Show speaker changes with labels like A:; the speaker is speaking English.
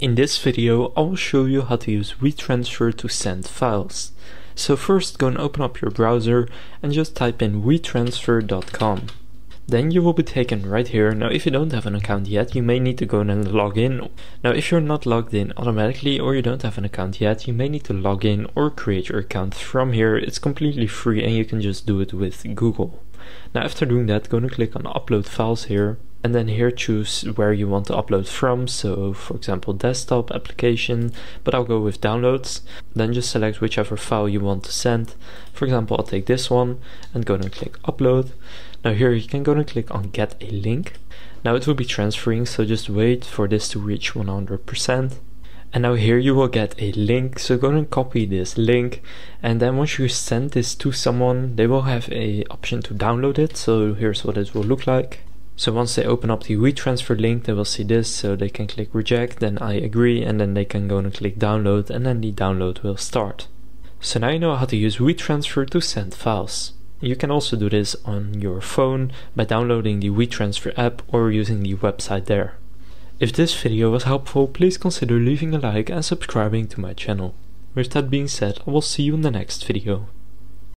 A: In this video I will show you how to use WeTransfer to send files. So first go and open up your browser and just type in WeTransfer.com. Then you will be taken right here. Now if you don't have an account yet, you may need to go and log in. Now if you're not logged in automatically or you don't have an account yet, you may need to log in or create your account from here. It's completely free and you can just do it with Google. Now after doing that, go and click on upload files here. And then here choose where you want to upload from, so for example desktop, application, but I'll go with downloads. Then just select whichever file you want to send. For example, I'll take this one and go and click upload. Now here you can go and click on get a link. Now it will be transferring, so just wait for this to reach 100%. And now here you will get a link, so go and copy this link, and then once you send this to someone, they will have a option to download it. So here's what it will look like. So once they open up the WeTransfer link, they will see this, so they can click reject, then I agree, and then they can go and click download, and then the download will start. So now you know how to use WeTransfer to send files. You can also do this on your phone by downloading the WeTransfer app or using the website there. If this video was helpful, please consider leaving a like and subscribing to my channel. With that being said, I will see you in the next video.